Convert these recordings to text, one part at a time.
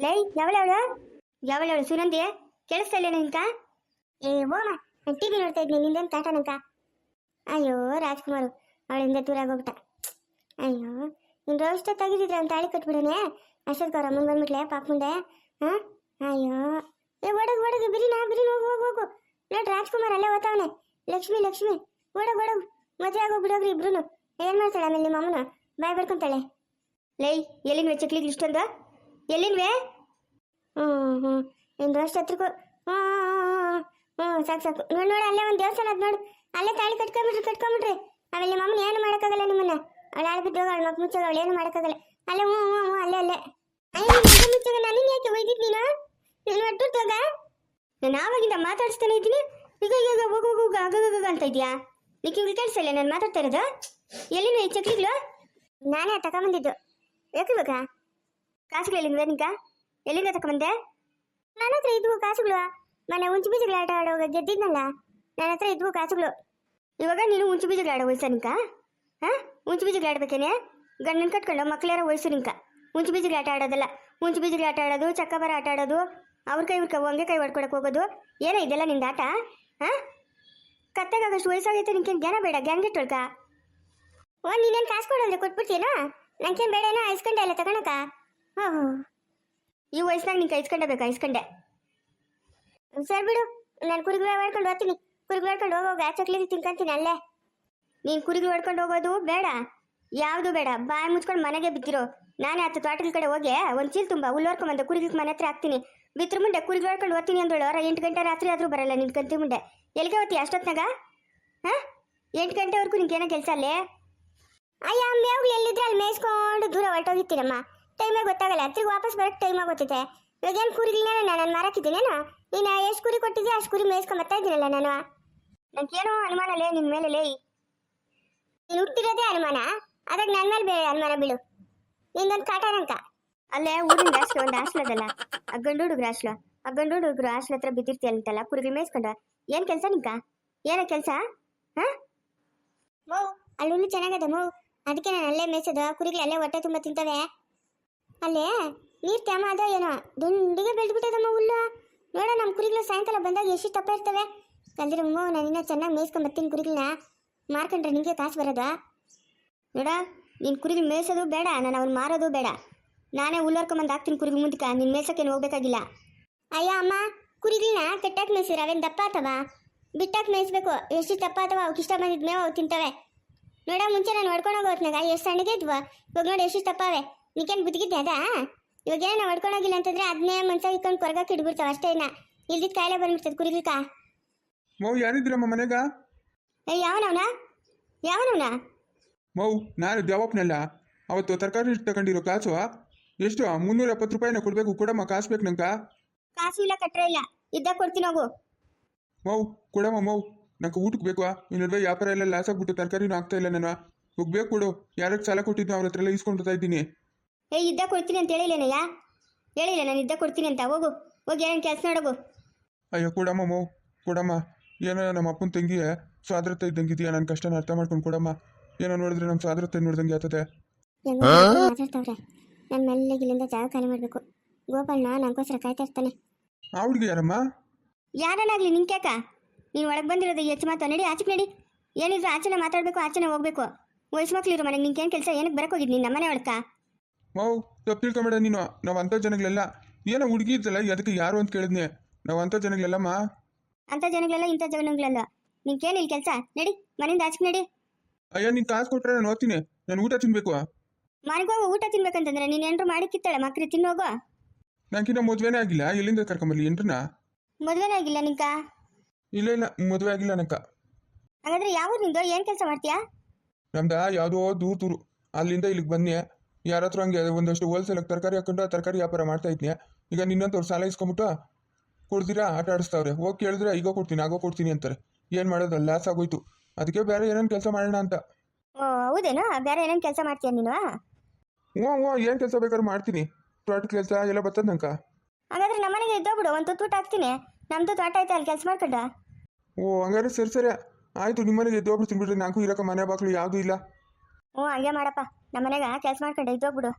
ಲೈ ಯಾವಳವಳು ಸುನಂದಿ ಕೇಳಿಸ್ತಾ ಇಲ್ಲ ನಿನ್ಕ? ಏ ಓಮ ಟಿವಿ ನೋಡ್ತಾ ಇದ್ನಿ, ನಿಂದೇನು ಕಾಟನಕ? ಅಯ್ಯೋ ರಾಜ್ಕುಮಾರ್ ಅವಳಿಂದ ದೂರ ಆಗೋಗ್ಬಿಟ್ಟ. ಅಯ್ಯೋ ನಿನ್ ರೋಷ್ಟ ತೆಗಿದಿದ್ರೆ ಅಂತ ತಾಳಿ ಕಟ್ಬಿಡನೆ. ಅಷ್ಟೊತ್ಗೆ ಅವ್ರ ಅಮ್ಮಂಗೆ ಬಂದ್ಬಿಟ್ಲೆ ಪಾಪ ಮುಂದೆ. ಹಾಂ ಅಯ್ಯೋ ಏ ಒಡಗು ಬಿರಿನ ಹೋಗು ಹೋಗು ಹೋಗು. ನೋಡಿ ರಾಜ್ಕುಮಾರ್ ಅಲ್ಲೇ ಓದ್ತಾವನೆ. ಲಕ್ಷ್ಮಿ ಒಡಗು ಮದುವೆ ಆಗೋಗ್ಬಿಡೋಗ್ರಿ ಇಬ್ರು. ಏನು ಮಾಡ್ತಾಳೆ ಆಮೇಲೆ ನಿಮ್ಮ ಅಮ್ಮನ ಬಾಯ್ ಬರ್ಕೊಂತಾಳೆ. ಲೈ ಎಲ್ಲಿನ್ವೆ ಚಕ್ಲಿಗೆ ಇಷ್ಟೊಂದು ಎಲ್ಲಿನ್ವೆ? ಹ್ಞೂ ನಿನ್ ರೋಷ್ಟ ಹತ್ರಕ್ಕೂ ಸಾಕು ನೋಡಿ ಅಲ್ಲೇ ಒಂದು ದೇವಸ್ಥಾನ ಅದ್ ನೋಡು, ಅಲ್ಲೇ ತಾಳಿ ಕಟ್ಕೊಂಬಿಡ್ರಿ. ಆಮೇಲೆ ನಿಮ್ಮ ಅಮ್ಮನ ಏನು ಮಾಡೋಕ್ಕಾಗಲ್ಲ ನಿಮ್ಮನ್ನ. ಅವಳು ಆಳು ಬಿದ್ದೋಗ ಅವಳು ಮಕ್ಕ ಮುಚ್ಚಾಗ ಅವಳು ಏನು ಮಾಡೋಕ್ಕಾಗಲ್ಲ. ಅಲ್ಲೇ ಹ್ಞೂ ಅಲ್ಲೇ ಅಯ್ಯೋ ಮುಚ್ಚಾಗ ನನಗೆ ಯಾಕೆ ಒಯ್ದಿದ್ದು ನೀನು ಒಟ್ಟುತ್ತೋಗ? ನಾನು ಆವಾಗಿಂದ ಮಾತಾಡಿಸ್ತಾನೆ ಇದ್ದೀನಿ. ಈಗ ಹೋಗು ಆಗ ಅಂತ ಇದೆಯಾ? ನೀನು ಕಿವಿ ಕೇಳಿಸಲ್ಲ ನಾನು ಮಾತಾಡ್ತಾ ಇರೋದು? ಎಲ್ಲಿನ ಈ ಚಕ್ಲಿಗಳು? ನಾನೇ ತಗೊಂಬಂದಿದ್ದು. ಯಾಕೆ ಬೇಕಾ? ಕಾಸುಗಳು ಎಲ್ಲಿಂದ ನಿಂಕ? ಎಲ್ಲಿಂದ ತಗೊಂಬಂದೆ? ನನ್ನ ಹತ್ರ ಇದ್ವು ಕಾಸುಗಳು. ಮನೆ ಉಂಚು ಬೀಜಗಳು ಆಟ ಆಡುವಾಗ ಗೆದ್ದಿದ್ನಲ್ಲ, ನನ್ನ ಹತ್ರ ಇದ್ವು ಕಾಸುಗಳು. ಇವಾಗ ನೀನು ಉಂಚು ಬೀಜಗಳು ಆಡೋ ವಯಸ್ಸ ನಿಂಕ? ಹಾಂ ಉಂಚು ಬೀಜಗಳು ಆಡ್ಬೇಕೇನೆ? ಗಂಡನ ಕಟ್ಕೊಂಡು ಮಕ್ಕಳ್ಯಾರ ವಯಸ್ಸು ನಿಂಕ. ಉಂಚು ಬೀಜಗಳು ಆಟ ಆಡೋದಲ್ಲ. ಉಂಚು ಬೀಜಗಳು ಆಟ ಆಡೋದು, ಚಕ್ಕಬರ ಆಟ ಆಡೋದು, ಅವ್ರ ಕೈ ಹೊಂಗೆ ಕೈ ಹೊಡ್ಕೊಳಕ್ಕೆ ಹೋಗೋದು, ಏನೋ ಇದೆಲ್ಲ ನಿಂದ ಆಟ? ಹಾಂ ಕತ್ತಾಗಷ್ಟು ವಯಸ್ಸಾಗೈತೆ, ನಿನ್ಕೇನು ಜ್ಞಾನ ಬೇಡ? ಗ್ಯಾಂಗ್ ಇಟ್ಟೊಳ್ಕ ನೀನೇನು ಕಾಸು ಕೊಡೋದ್ರೆ ಕೊಟ್ಬಿಡ್ತೀನೋ? ನಂಗೇನು ಬೇಡ ಏನೋ ಐಸ್ಕೊಂಡೆ ಎಲ್ಲ ತಗೊಳಕ. ಈ ವಯಸ್ಸಿನಾಗ ನಿಂಗೆ ಐಸ್ಕೊಂಡೆ. ಸರ್ ಬಿಡು, ನಾನು ಕುರಿಗಳು ಹೊಡ್ಕೊಂಡು ಹೋಗ್ತೀನಿ. ಕುರಿಗಳು ಹೊಡ್ಕೊಂಡು ಹೋಗೋಗ ಚಕ್ಲಿ ತಿನ್ಕೊಂತೀನಿ ಅಲ್ಲೇ. ನೀನು ಕುರಿಗಳು ಹೊಡ್ಕೊಂಡು ಹೋಗೋದು ಬೇಡ, ಯಾವುದು ಬೇಡ. ಬಾಯಿ ಮುಚ್ಕೊಂಡು ಮನೆಗೆ ಬಿದ್ದಿರೋ. ನಾನೇ ಹತ್ತು ತೋಟಗಳ ಕಡೆ ಹೋಗಿ ಒಂದು ಚೀಲ ತುಂಬ ಹುಲ್ಲೋರ್ಕೊಂಬಂದೆ ಕುರಿಗಳಿಗೆ ಮನೆ ಹತ್ರ ಹಾಕ್ತೀನಿ. ಬಿತ್ರ ಮುಂದೆ ಕುರಿಗಳು ಹೊಡ್ಕೊಂಡು ಓದ್ತೀನಿ ಅಂದೋಳು. 8 ಗಂಟೆ ರಾತ್ರಿ ಆದರೂ ಬರಲ್ಲ ನಿನ್ ಕಂತಿ ಮುಂದೆ. ಎಲ್ಲಿಗೆ ಹೋಗ್ತಿ ಅಷ್ಟೊತ್ನಾಗ? ಹಾಂ 8 ಗಂಟೆವರೆಗೂ ನಿಂಗೆ ಏನೋ ಕೆಲಸ ಅಲ್ಲೇ? ಅಯ್ಯ ಮೇವ್ಗಳು ಎಲ್ಲಿದ್ರೆ ಅಲ್ಲಿ ಮೇಯಿಸ್ಕೊಂಡು ದೂರ ಹೊರಟೋಗಿರ್ತೀನಮ್ಮ. ಟೈಮಾಗ ಗೊತ್ತಾಗಲ್ಲ, ತಿರ್ಗಿ ವಾಪಸ್ ಬರೋಕ್ಕೆ ಟೈಮಾಗ ಗೊತ್ತೈತೆ. ಇವಾಗ ಏನು ಕುರಿಗಳನ್ನ ನಾನು ಮಾರಾಕಿದ್ದೀನೇನೋ? ನೀನು ಎಷ್ಟು ಕುರಿ ಕೊಟ್ಟಿದ್ದೆ ಅಷ್ಟು ಕುರಿ ಮೇಯಿಸ್ಕೊಂಬತ್ತಾ ಇದ್ದೀನಲ್ಲ ನಾನು. ನನಗೇನೋ ಅನುಮಾನಲೇ ನಿನ್ನ ಮೇಲೆ ಲೇ. ನೀನು ಹುಟ್ಟಿರೋದೇ ಅನುಮಾನ, ಅದಾಗ ನನ್ನ ಮೇಲೆ ಬೇರೆ ಅನುಮಾನ ಬೀಳು. ನಿಂದೊಂದು ಕಾಟನಂಕ. ಅಲ್ಲೇ ಊರಿಂದ ಹಾಸ್ಲು ಒಂದು ಹಾಸ್ಲದಲ್ಲ, ಆ ಗಂಡು ಹುಡುಗರು ಹಾಸ್ಲು. ಆ ಗಂಡು ಹುಡುಗರು ಹಾಸ್ಲ ಹತ್ರ ಬಿದ್ದಿರ್ತೀಯಂತಲ್ಲ ಕುರಿಗಳು ಮೇಯಿಸ್ಕೊಂಡು. ಏನು ಕೆಲಸ ನಿಂಕ? ಏನೋ ಕೆಲಸ? ಹಾಂ ಮೌ ಅಲ್ಲಿ ಹುಲ್ಲು ಚೆನ್ನಾಗದ ಮೌ, ಅದಕ್ಕೆ ನಾನು ಅಲ್ಲೇ ಮೇಯಿಸೋದು. ಕುರಿಗಳು ಅಲ್ಲೇ ಹೊಟ್ಟೆ ತುಂಬ ತಿಂತವೆ. ಅಲ್ಲೇ ನೀರು ತ್ಯಾಮ ಅದೋ ಏನೋ ದುಂಡಿಗೆ ಬೆಳೆದ್ಬಿಟ್ಟದಮ್ಮ ಹುಲ್ಲು. ನೋಡ ನಮ್ಮ ಕುರಿಗಳು ಸಾಯಂಕಾಲ ಬಂದಾಗ ಎಷ್ಟು ತಪ್ಪ ಇರ್ತವೆ. ಕಲ್ದಿರ ಮೌ, ನಾನು ಇನ್ನೂ ಚೆನ್ನಾಗಿ ಮೇಯಿಸ್ಕೊಂಡು ಬರ್ತೀನಿ. ಕುರಿಗಳನ್ನ ಮಾರ್ಕೊಂಡ್ರೆ ನಿಮಗೆ ಕಾಸು ಬರೋದಾ? ನೋಡ, ನೀನು ಕುರಿಗಳು ಮೇಯಿಸೋದು ಬೇಡ, ನಾನು ಅವ್ನು ಮಾರೋದು ಬೇಡ. ನಾನೇ ಹುಲ್ಲೋರ್ಕೊಂಬಂದು ಹಾಕ್ತೀನಿ ಕುರಿಗಳು ಮುಂದಕ್ಕೆ. ನೀನು ಮೇಯ್ಸೋಕ್ಕೇನು ಹೋಗ್ಬೇಕಾಗಿಲ್ಲ. ಅಯ್ಯ ಅಮ್ಮ, ಕುರಿಗಳನ್ನ ಕಟ್ಟಾಕಿ ಮೇಯಿಸಿರ ಅವೇನು ದಪ್ಪ ಆತವ? ಬಿಟ್ಟಾಕಿ ಮೇಯಿಸ್ಬೇಕು. ಎಷ್ಟು ದಪ್ಪ ಆತವ ಅವಕ್ಕೆ ಇಷ್ಟ ಬಂದಿದ್ದು ಮೇವು ಅವು ತಿಂತವೆ. ನೋಡ ಮುಂಚೆ ನಾನು ಹೊಡ್ಕೊಂಡೋಗೋ ಹೊತ್ನಾಗ ಎಷ್ಟು ಸಣ್ಣಗೆ ಇದ್ವು, ಇವಾಗ ನೋಡಿ ಎಷ್ಟು ತಪ್ಪಾವೆ. ನೀಕೇನು ಬುದ್ಧಿಗಿದ್ದೆ ಅದಾ? ಇವಾಗ ಏನೋ ಹೊಡ್ಕೊಳೋಗಿಲ್ಲ ಅಂತಂದ್ರೆ ಅದನ್ನೇ ಮನ್ಸಾಗ ಇಟ್ಕೊಂಡು ಕೊರಗಕ್ಕೆ ಇಡ್ಬಿಡ್ತಾವೆ ಅಷ್ಟೇನ. ಇಲ್ದಿದ್ದು ಕಾಯಿಲೆ ಬಂದ್ಬಿಡ್ತದೆ ಕುರಿಗಳಕ. ಮೌ ಯಾರಿದ್ರಮ್ಮ ಮನೆಗ? ಯಾವನವನ? ಮೌ ನಾನು ದೇವಪ್ಪನಲ್ಲ. ಅವತ್ತು ತರಕಾರಿ ತಗೊಂಡಿರೋ ಕಾಸು ಎಷ್ಟು? 370 ರೂಪಾಯಿನ ಕೊಡಬೇಕು. ಕೊಡಮ್ಮ, ಕಾಸು ಬೇಕು ನಂಗೆ. ಕಾಸು ಇಲ್ಲ, ಕಟ್ರೆ ಇಲ್ಲ, ಇದ್ದಾಗ ಕೊಡ್ತೀನಿ ಹೋಗು. ಮೌ ಕೊಡಮ್ಮ ಮೌ, ನಂಗೆ ಊಟಕ್ಕೆ ಬೇಕು. ಈ ನಡುವೆ ವ್ಯಾಪಾರ ಎಲ್ಲ ಲಾಸ್ ಆಗ್ಬಿಟ್ಟು ತರಕಾರಿನೂ ಆಗ್ತಾ ಇಲ್ಲ. ನಾನು ಹೋಗ್ಬೇಕು. ಕೊಡು. ಯಾರಿಗೆ ಸಾಲ ಕೊಟ್ಟಿದ್ದು ಅವ್ರ ಹತ್ರ ಎಲ್ಲ ಇಸ್ಕೊಂಡ್ತಾ ಇದ್ದೀನಿ. ಇದ್ದಾಗ ಕೊಡ್ತೀನಿ ಅಂತ ಹೇಳಿಲ್ಲ ನಾನು ಇದ್ದಾಗ ಕೊಡ್ತೀನಿ ಅಂತ. ಹೋಗು ಹೋಗಿ ಏನು ಕೆಲಸ ನೋಡೋಗು. ಅಯ್ಯೋ ಕೊಡಮ್ಮ ಮೌ, ಕೊಡಮ್ಮ. ಏನೋ ನಮ್ಮ ಅಪ್ಪನ ತಂಗಿ ಸ್ವಾದ್ರತೆ ಇದ್ದಂಗಿದೆಯಾ, ನನ್ನ ಕಷ್ಟನ ಅರ್ಥ ಮಾಡ್ಕೊಂಡು ಕೊಡಮ್ಮ. ಏನೋ ನೋಡಿದ್ರೆ ನಮ್ಮ ಸ್ವಾದ್ರತೆ ನೋಡ್ದಂಗೆ ಆಗ್ತದೆ. ಮಾತಾಡ್ತಾವ್ರೆ. ನನ್ನ ಮೆಲ್ಲಗಿಲ್ಲಿಂದ ಜಾಗ ಖಾಲಿ ಮಾಡಬೇಕು. ಗೋಪಾಲ್ನ ನಂಗೋಸ್ಕರ ಕಾಯ್ತಾ ಇರ್ತಾನೆ. ಆ ಹುಡುಗಿ ಯಾರಮ್ಮ? ಯಾರನ್ನಾಗಲಿ ನಿನ್ಕ್ಯಾಕ? ನೀನು ಒಳಗೆ ಬಂದಿರೋದು ಹೆಚ್ಚು ಮಾತು. ನಡಿ ಆಚೆಗೆ ನಡಿ. ಏನಿದ್ರು ಆಚೆನೆ ಮಾತಾಡಬೇಕು, ಆಚೆನೆ ಹೋಗ್ಬೇಕು. ವಯಸ್ಸು ಮಕ್ಳು ಇರೋ ಮನೆಗೆ ನಿನ್ಗೇನು ಕೆಲಸ? ಏನಕ್ಕೆ ಬರಕ್ಕೆ ಹೋಗಿದ್ದು ನೀನು ನಮ್ಮನೆ ಒಳಕ? ಮೌ ತಪ್ಪು ತಿಳ್ಕೊಂಬೇಡ ನೀನು. ನಾವು ಅಂಥ ಜನಗಳೆಲ್ಲ ಏನೋ ಹುಡುಗಿ ಇದ್ದಲ್ಲ, ಅದಕ್ಕೆ ಯಾರು ಅಂತ ಕೇಳಿದ್ನೆ. ನಾವು ಅಂಥ ಜನಗಳೆಲ್ಲಮ್ಮ. ಅಂಥ ಜನಗಳೆಲ್ಲ ಇಂಥ ಜನಗಳೆಲ್ಲ. ನಿನ್ಗೇನು ಇಲ್ಲಿ ಕೆಲಸ? ನಡಿ ಮನೆಯಿಂದ ಆಚೆಗೆ ನಡಿ. ಅಯ್ಯೋ ನೀನು ಕಾಸು ಕೊಟ್ರೆ ನಾನು ಓದ್ತೀನಿ. ನಾನು ಊಟ ತಿನ್ಬೇಕು. ಮನೆಗೆ ಹೋಗೋ ಊಟ ತಿನ್ಬೇಕಂತಂದ್ರೆ ನೀನು ಏನಾರು ಮಾಡಿ ಕಿತ್ತಾಳೆ ಮಕ್ಳು ತಿನ್ನೋಗೋ. ನಂಗಿನ್ನ ಮದುವೆನೇ ಆಗಿಲ್ಲ. ಎಲ್ಲಿಂದ ಕರ್ಕೊಂಬರ್ಲಿ ಏನ್ರನ್ನ? ಮದುವೆನೇ ಆಗಿಲ್ಲ ನಿಂಕ? ಇಲ್ಲ ಮದುವೆ ಆಗಿಲ್ಲ ನಂಕ. ಹಾಗಾದ್ರೆ ಯಾವ ನಿಂದು? ಏನು ಕೆಲಸ ಮಾಡ್ತೀಯಾ? ನಮ್ದ ಯಾವುದೋ ದೂರು ಅಲ್ಲಿಂದ ಇಲ್ಲಿಗೆ ಬನ್ನಿ. ಯಾರ ಹತ್ರ ಹಂಗೆ ಒಂದಷ್ಟು ಹೋಲ್ಸೇಲಾಗಿ ತರಕಾರಿ ಹಾಕೊಂಡು ತರಕಾರಿ ವ್ಯಾಪಾರ ಮಾಡ್ತಾ ಇದ್ನಿ. ಈಗ ನಿನ್ನಂತವ್ರು ಸಾಲ ಇಸ್ಕೊಂಬಿಟ್ಟು ಕೊಡ್ತೀರಾ ಆಟ ಆಡಿಸ್ತಾವ್ರೆ. ಹೋಗಿ ಕೇಳಿದ್ರೆ ಈಗ ಕೊಡ್ತೀನಿ ಆಗೋ ಕೊಡ್ತೀನಿ ಅಂತಾರೆ. ಏನು ಮಾಡೋದು, ಲಾಸ್ ಆಗೋಯ್ತು. ಅದಕ್ಕೆ ಬೇರೆ ಏನೇನು ಕೆಲಸ ಮಾಡೋಣ ಅಂತ. ಓ ಹೌದೇನೋ? ಬೇರೆ ಏನೇನು ಕೆಲಸ ಮಾಡ್ತೀಯ ನೀನು? ಹ್ಞೂ ಏನು ಕೆಲಸ ಬೇಕಾದ್ರೂ ಮಾಡ್ತೀನಿ. ತೋಟದ ಕೆಲಸ ಎಲ್ಲ ಬರ್ತದೆ ನಂಕ. ಹಾಗಾದ್ರೆ ನಮ್ಮನೆಗೆ ಇದ್ದೋಗ್ಬಿಡು, ಒಂದು ತುತ್ತು ಹಾಕ್ತೀನಿ. ನಮ್ಮದು ತೋಟ ಐತೆ, ಅಲ್ಲಿ ಕೆಲಸ ಮಾಡ್ಕೊಂಡ. ಓ ಹಂಗಾದ್ರೆ ಸರಿ ಆಯಿತು. ನಿಮ್ಮನೆಗೆ ಎದ್ದೋಗ್ಬಿಟ್ಟು ತಿನ್ಬಿಟ್ರೆ ನಾಲ್ಕು ಇರೋಕೆ ಮನೆ ಬಾಕ್ಲು ಯಾವುದೂ ಇಲ್ಲ. ಹ್ಞೂ ಹಂಗೆ ಮಾಡಪ್ಪ. ನಮ್ಮನೆಗೆ ಕೆಲಸ ಮಾಡ್ಕೊಂಡೆ ಇದ್ದೋಗ್ಬಿಡು.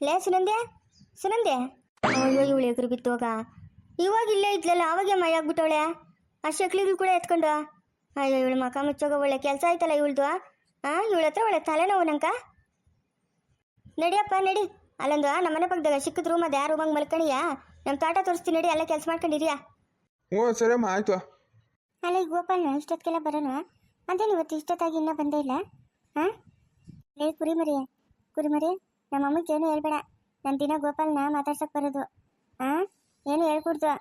ಲೇ ಸುನಂದೆ ಅಯ್ಯೋ ಇವಳು ಎದುರು ಬಿತ್ತೋಗ ಇವಾಗ ಇಲ್ಲೇ ಇದ್ಲಲ್ಲ ಅವಾಗೆ ಮೈ ಆಗ್ಬಿಟ್ಟವಳೆ ಆ ಶಕ್ಲಿಗಳು ಕೂಡ ಎತ್ಕೊಂಡು ಅಯ್ಯೋ ಇವಳು ಮಕ ಮುಚ್ಚೋಗ ಒಳ್ಳೆ ಕೆಲಸ ಆಯ್ತಲ್ಲ ಇವಳ್ದು ಇವಳ ಹತ್ರ ಒಳ್ಳೆ ತಲೆನೋವು ನಂಕ ನಡಿಯಪ್ಪ ನಡಿ ಅಲ್ಲೊಂದು ನಮ್ಮನೆ ಪಕ್ಕದಾಗ ಸಿಕ್ಕದ ರೂಮ್ ಅದು ಯಾರು ರೂಮಂಗೆ ಮಲ್ಕೊಂಡಿಯಾ ನಮ್ಮ ತೋಟ ತೋರಿಸ್ತೀನಿ ನಡಿ ಅಲ್ಲೇ ಕೆಲಸ ಮಾಡ್ಕೊಂಡಿರಿಯಾ ಹ್ಞೂ ಸರಿಯಮ್ಮ ಆಯಿತು. ಅಲ್ಲ ಈ ಗೋಪಾಲ್ನ ಇಷ್ಟೊತ್ತಿಗೆಲ್ಲ ಬರೋಣ ಅದೇನು ಇವತ್ತು ಇಷ್ಟೊತ್ತಾಗಿ ಇನ್ನೂ ಬಂದೇ ಇಲ್ಲ ಹಾಂ ಲೇ ಕುರಿಮರಿ ನಮ್ಮ ಅಮ್ಮಕ್ಕೆ ಏನು ಹೇಳ್ಬೇಡ ನನ್ನ ದಿನ ಗೋಪಾಲ್ನ ಮಾತಾಡ್ಸಕ್ಕೆ ಬರೋದು ಹಾಂ ಏನು ಹೇಳ್ಕೊಡ್ದು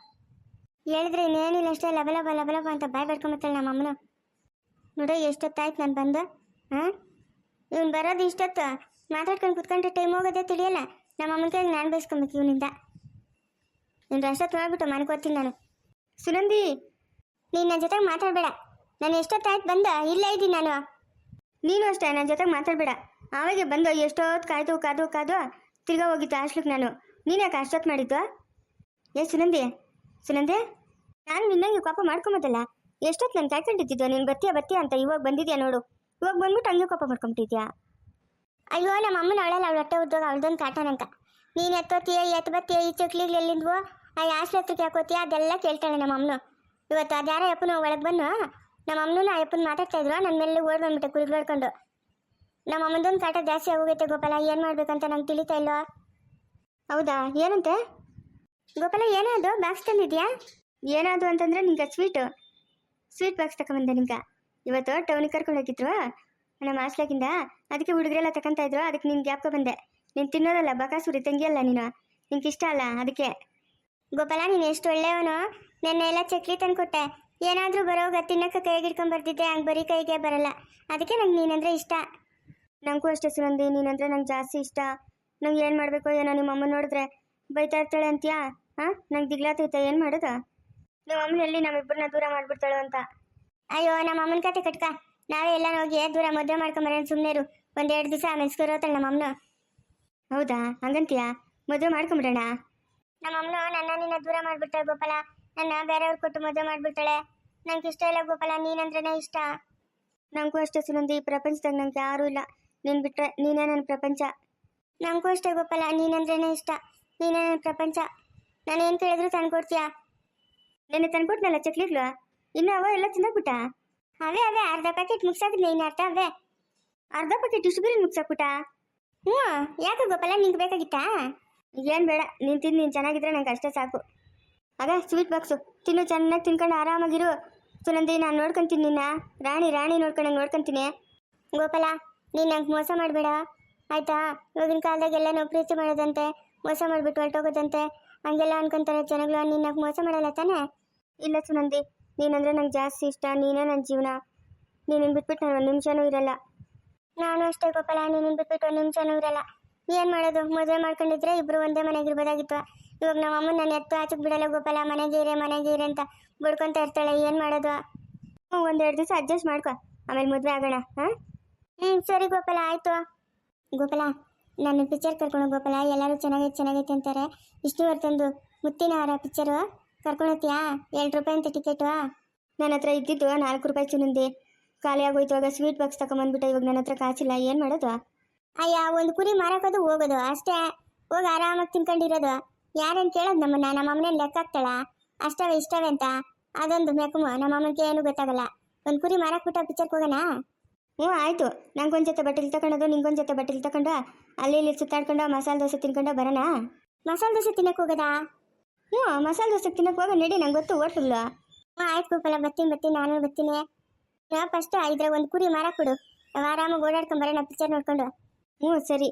ಹೇಳಿದ್ರೆ ಇನ್ನೇನಿಲ್ಲ ಅಷ್ಟೇ ಲಬಲಬ ಅಂತ ಬಾಯ್ ಬಡ್ಕೊಂಬತ್ತಾಳೆ ನಮ್ಮ ಅಮ್ಮನು ನೋಡೋ ಎಷ್ಟೊತ್ತಾಯ್ತು ನಾನು ಬಂದು ಹಾಂ ಇವ್ನು ಬರೋದು ಇಷ್ಟೊತ್ತು ಮಾತಾಡ್ಕೊಂಡು ಕುತ್ಕೊಂಡ್ರೆ ಟೈಮ್ ಹೋಗೋದೇ ತಿಳಿಯಲ್ಲ ನಮ್ಮ ಅಮ್ಮನ ಕೈಗೆ ನಾನು ಬೈಸ್ಕೊಬೇಕು ಇವನಿಂದ ಇವ್ನು ಅಷ್ಟೊತ್ತು ಮಾಡ್ಬಿಟ್ಟು ಮನ್ಕೋತೀನಿ ನಾನು ಸುನಂದಿ ನೀನು ನನ್ನ ಜೊತೆಗೆ ಮಾತಾಡಬೇಡ ನಾನು ಎಷ್ಟೊತ್ತಾಯ್ತು ಬಂದ ಇಲ್ಲೇ ಇದ್ದೀನಿ ನಾನು ನೀನು ಅಷ್ಟೇ ನನ್ನ ಜೊತೆಗೆ ಮಾತಾಡಬೇಡ ಆವಾಗೆ ಬಂದು ಎಷ್ಟೊತ್ತು ಕಾದು ತಿರ್ಗಾ ಹೋಗಿತ್ತು ಹಾಸ್ಟ್ಲಿಗೆ ನಾನು ನೀನು ಯಾಕೆ ಅಷ್ಟೊತ್ತು ಮಾಡಿದ್ದು ಸುನಂದಿ ನಾನು ನಿನ್ನಂಗೆ ಕೋಪ ಮಾಡ್ಕೊಂಬೋದಲ್ಲ ಎಷ್ಟೊತ್ತು ನಾನು ಕಾಯ್ಕೊಂಡಿದ್ದಿದ್ದು ನೀನು ಬತ್ತೀಯ ಅಂತ ಇವಾಗ ಬಂದಿದ್ಯಾ ನೋಡು ಇವಾಗ ಬಂದ್ಬಿಟ್ಟು ಹಂಗೆ ಕೋಪ ಮಾಡ್ಕೊಂಬಿಟ್ಟಿದ್ಯಾ ಅಯ್ಯೋ ನಮ್ಮ ಅಮ್ಮನ ಅವಳಲ್ಲ ಅವಳು ಹೊಟ್ಟೆ ಉದ್ಯೋಗ ಅವಳದೊಂದು ಕಾಟನಂಕ ನೀನು ಎತ್ತೋತೀಯ ಬತ್ತೀಯ ಈ ಚಕ್ಲಿಗಳು ಎಲ್ಲಿಂದ್ವೋ ಆ ಆಸ್ಪತ್ರೆಗೆ ಹಾಕೋತೀಯ ಅದೆಲ್ಲ ಕೇಳ್ತಾಳೆ ನಮ್ಮ ಅಮ್ಮನು ಇವತ್ತು ಅದ್ಯಾರ ಅಪ್ಪನ ಒಳಗೆ ಬಂದು ನಮ್ಮ ಅಮ್ಮನೂ ಆ ಅಪ್ಪನ ಮಾತಾಡ್ತಾ ಇದ್ರು ನನ್ನ ಮೇಲೆ ಓಡ್ ಬಂದ್ಬಿಟ್ಟೆ ಕುರಿಗ್ಲಾಡ್ಕೊಂಡು ನಮ್ಮ ಅಮ್ಮದೊಂದು ಕಾಟ ಜಾಸ್ತಿ ಆಗೋಗೈತೆ ಗೋಪಾಲ ಏನು ಮಾಡ್ಬೇಕಂತ ನಂಗೆ ತಿಳಿತಾ ಇಲ್ಲೋ ಹೌದಾ ಏನಂತೆ ಗೋಪಾಲ ಏನೋ ಅದು ಬಾಕ್ಸ್ ತಂದಿದ್ಯಾ ಏನಾದ್ರು ಅಂತಂದ್ರೆ ನಿಂಗೆ ಸ್ವೀಟ್ ಬಾಕ್ಸ್ ತಗೊಂಬಂದೆ ನಿಂಗೆ ಇವತ್ತು ಟೌನಿಗೆ ಕರ್ಕೊಂಡು ಹೋಗಿದ್ರು ನಮ್ಮ ಹಾಸ್ಲಾಗಿಂದ ಅದಕ್ಕೆ ಹುಡುಗರೆಲ್ಲ ತಗೊಂತ ಇದ್ರು ಅದಕ್ಕೆ ನಿನ್ಗೆ ಗ್ಯಾಪ್ಕ ಬಂದೆ ನೀನು ತಿನ್ನೋದಲ್ಲ ಬಕಾಸುರಿ ತಂಗಿಯಲ್ಲ ನೀನು ನಿಂಗೆ ಇಷ್ಟ ಅಲ್ಲ ಅದಕ್ಕೆ ಗೋಪಾಲ ನೀನು ಎಷ್ಟು ಒಳ್ಳೆಯವನು ನೆನ್ನೆ ಎಲ್ಲ ಚಕ್ಲಿ ತಂದುಕೊಟ್ಟೆ ಏನಾದರೂ ಬರೋವಾಗ ತಿನ್ನಕ್ಕೆ ಕೈಗೆ ಹಿಡ್ಕೊಂಡು ಬರ್ತಿದ್ದೆ ಹಂಗೆ ಬರೀ ಕೈಗೆ ಬರಲ್ಲ ಅದಕ್ಕೆ ನಂಗೆ ನೀನಂದ್ರೆ ಇಷ್ಟ ನನಗೂ ಅಷ್ಟೇ ಸುನಂದಿ ನೀನಂದ್ರೆ ನಂಗೆ ಜಾಸ್ತಿ ಇಷ್ಟ ನಂಗೆ ಏನು ಮಾಡಬೇಕು ಏನೋ ನಿಮ್ಮ ಅಮ್ಮ ನೋಡಿದ್ರೆ ಬೈತಾ ಇರ್ತಾಳೆ ಅಂತೀಯಾ ನಂಗೆ ದಿಗ್ಲಾತೈತೆ ಏನು ಮಾಡೋದು ನಿಮ್ಮ ಅಮ್ಮನ ಎಲ್ಲಿ ನಮ್ಮಿಬ್ಬರನ್ನ ದೂರ ಮಾಡಿಬಿಡ್ತಾಳು ಅಂತ ಅಯ್ಯೋ ನಮ್ಮ ಅಮ್ಮನ ಕತೆ ಕಟ್ಕ ನಾವೇ ಎಲ್ಲ ಹೋಗಿ ದೂರ ಮದುವೆ ಮಾಡ್ಕೊಂಬರೋಣ ಸುಮ್ಮನೆರು ಒಂದೆರಡು ದಿವಸ ಮೆನ್ಸ್ಕೊರೋತಾಳೆ ನಮ್ಮ ಅಮ್ಮನ ಹೌದಾ ಹಂಗಂತೀಯಾ ಮದುವೆ ಮಾಡ್ಕೊಂಬಿಡೋಣ ನಮ್ಮ ಅಮ್ಮನ ನನ್ನ ನಿನ್ನ ದೂರ ಮಾಡಿಬಿಡ್ತಾಳೆ ಗೋಪಾಲ ನನ್ನ ಬೇರೆಯವ್ರು ಕೊಟ್ಟು ಮದುವೆ ಮಾಡಿಬಿಡ್ತಾಳೆ ನಂಗೆ ಇಷ್ಟ ಇಲ್ಲ ಗೋಪಾಲ ನೀನಂದ್ರೇ ಇಷ್ಟ ನನಗೂ ಅಷ್ಟೇ ಸುನಂದಿ ಈ ಪ್ರಪಂಚದಾಗ ನಂಗೆ ಯಾರೂ ಇಲ್ಲ ನೀನು ಬಿಟ್ಟರೆ ನೀನೇ ನನ್ನ ಪ್ರಪಂಚ ನನಗೂ ಅಷ್ಟೇ ಗೋಪಾಲ ನೀನಂದ್ರೇ ಇಷ್ಟ ನೀನೇ ನನ್ನ ಪ್ರಪಂಚ ನಾನೇನು ಕೇಳಿದ್ರು ತಂದ್ಕೊಡ್ತೀಯಾ ನೆನ್ನೆ ತಂದ್ಕೊಟ್ನಲ್ಲ ಚಕ್ಲಿಗಳು ಇನ್ನು ಅವ ಎಲ್ಲ ತಿಂದಾಕ್ಬಿಟ್ಟ ಅವೇ ಅರ್ಧ ಪ್ಯಾಕೆಟ್ ಮುಗ್ಸಾಕಿದ್ನೆ ಇನ್ನು ಅರ್ಧ ಪ್ಯಾಕೆಟ್ ಇಷ್ಟು ಬೇರೆ ಮುಗ್ಸಾಕ್ಬಿಟ್ಟ ಹ್ಞೂ ಯಾಕೆ ಗೋಪಾಲ ನಿಂಗೆ ಬೇಕಾಗಿತ್ತಾ ಏನು ಬೇಡ ನೀನು ತಿಂದು ನೀನು ಚೆನ್ನಾಗಿದ್ರೆ ನಂಗೆ ಅಷ್ಟೇ ಸಾಕು ಆಗ ಸ್ವೀಟ್ ಬಾಕ್ಸು ತಿನ್ನು ಚೆನ್ನಾಗಿ ತಿನ್ಕೊಂಡು ಆರಾಮಾಗಿರು ಸುನಂದಿ ನಾನು ನೋಡ್ಕೊಂತೀನಿ ನಿನ್ನ ರಾಣಿ ನೋಡ್ಕೊಂಡಂಗೆ ನೋಡ್ಕೊಂತೀನಿ ಗೋಪಾಲ ನೀನು ನಂಗೆ ಮೋಸ ಮಾಡಬೇಡ ಆಯಿತಾ ಇವಾಗಿನ ಕಾಲದಾಗೆಲ್ಲ ನಾವು ಪ್ರೀತಿ ಮಾಡೋದಂತೆ ಮೋಸ ಮಾಡಿಬಿಟ್ಟು ಹೊರಟೋಗೋದಂತೆ ಹಂಗೆಲ್ಲ ಅನ್ಕೊಂತಾರೆ ಜನಗಳು ನೀನು ನಂಗೆ ಮೋಸ ಮಾಡಲ್ಲ ತಾನೇ ಇಲ್ಲ ಸುನಂದಿ ನೀನಂದ್ರೆ ನಂಗೆ ಜಾಸ್ತಿ ಇಷ್ಟ ನೀನೇ ನನ್ನ ಜೀವನ ನೀನನ್ನು ಬಿಟ್ಬಿಟ್ಟು ನಾನು ಒಂದು ನಿಮಿಷನೂ ಇರಲ್ಲ ನಾನು ಅಷ್ಟೇ ಗೋಪಾಲ ನೀನು ಬಿಟ್ಬಿಟ್ಟು ಒಂದು ನಿಮಿಷನೂ ಇರಲ್ಲ ಏನು ಮಾಡೋದು ಮದುವೆ ಮಾಡ್ಕೊಂಡಿದ್ರೆ ಇಬ್ಬರು ಒಂದೇ ಮನೆಗೆ ಇರ್ಬೋದಾಗಿತ್ತು ಇವಾಗ ನಮ್ಮ ಅಮ್ಮ ನಾನು ಎತ್ತು ಆಚಕ್ಕೆ ಬಿಡಲ್ಲ ಗೋಪಾಲ ಮನೆಗೆ ಅಂತ ಬಿಡ್ಕೊತ ಇರ್ತಾಳೆ ಏನು ಮಾಡೋದು ಒಂದೆರಡು ದಿವಸ ಅಡ್ಜಸ್ಟ್ ಮಾಡ್ಕೊ ಆಮೇಲೆ ಮದುವೆ ಆಗೋಣ ಹಾಂ ಸರಿ ಗೋಪಾಲ ಆಯಿತು ಗೋಪಾಲ ನನ್ನ ಪಿಕ್ಚರ್ ಕರ್ಕೊಂಡು ಗೋಪಾಲ ಎಲ್ಲರೂ ಚೆನ್ನಾಗೈತೆ ಅಂತಾರೆ ವಿಷ್ಣುವರ್ಧನ್ದು ಮುತ್ತಿನ ಹಾರ ಪಿಕ್ಚರು ಕರ್ಕೊಂಡು ಹೋಗ್ತೀಯಾ ₹2 ಅಂತ ಟಿಕೆಟು ನನ್ನ ಹತ್ರ ಇದ್ದಿದ್ದು ₹4 ಸುನಂದಿ ಖಾಲಿ ಆಗೋಯ್ತು ಆಗ ಸ್ವೀಟ್ ಬಾಕ್ಸ್ ತಗೊಂಬಂದ್ಬಿಟ್ಟೆ ಇವಾಗ ನನ್ನ ಹತ್ರ ಕಾಸಿಲ್ಲ ಏನು ಮಾಡೋದು ಅಯ್ಯ ಒಂದು ಕುರಿ ಮಾರಾಕೋದು ಹೋಗೋದು ಅಷ್ಟೇ ಹೋಗಿ ಆರಾಮಾಗಿ ತಿನ್ಕೊಂಡಿರೋದು ಯಾರೇನು ಕೇಳೋದು ನಮ್ಮ ಅಮ್ಮನೇನು ಲೆಕ್ಕ ಹಾಕ್ತಾಳ ಅಷ್ಟವೇ ಇಷ್ಟವೇ ಅಂತ ಅದೊಂದು ಮೆಕುಮು ನಮ್ಮ ಅಮ್ಮನಿಗೆ ಏನು ಗೊತ್ತಾಗಲ್ಲ ಒಂದು ಕುರಿ ಮಾರಾಕ್ಬಿಟ್ಟು ಪಿಕ್ಚರ್ಗೆ ಹೋಗೋಣ ಹ್ಞೂ ಆಯಿತು ನಂಗೊಂದು ಜೊತೆ ಬಟ್ಟೆಲಿ ತಗೊಂಡು ನಿಂಗೊಂದು ಜೊತೆ ಬಟ್ಟೆಲಿ ತಗೊಂಡು ಅಲ್ಲಿ ಇಲ್ಲಿ ಸುತ್ತಾಡ್ಕೊಂಡು ಮಸಾಲೆ ದೋಸೆ ತಿನ್ಕೊಂಡು ಬರೋಣ ಮಸಾಲೆ ದೋಸೆ ತಿನ್ನಕ್ಕೆ ಹೋಗೋದಾ ಹ್ಞೂ ಮಸಾಲೆ ದೋಸೆ ತಿನ್ನಕ್ಕೆ ಹೋಗೋ ನಡಿ ನಂಗೆ ಗೊತ್ತು ಹೋಟ್ಲುಗಳು ಹ್ಞೂ ಆಯ್ತು ಗೋಪಾಲ ಬರ್ತೀನಿ ನಾನು ಬರ್ತೀನಿ ಫಸ್ಟ್ ಇದ್ರಾಗ ಒಂದು ಕುರಿ ಮಾರಾಕ್ಬಿಡು ನಾವು ಆರಾಮಾಗಿ ಓಡಾಡ್ಕೊಂಡು ಬರೋಣ ಪಿಕ್ಚರ್ ನೋಡ್ಕೊಂಡು ಹ್ಞೂ ಸರಿ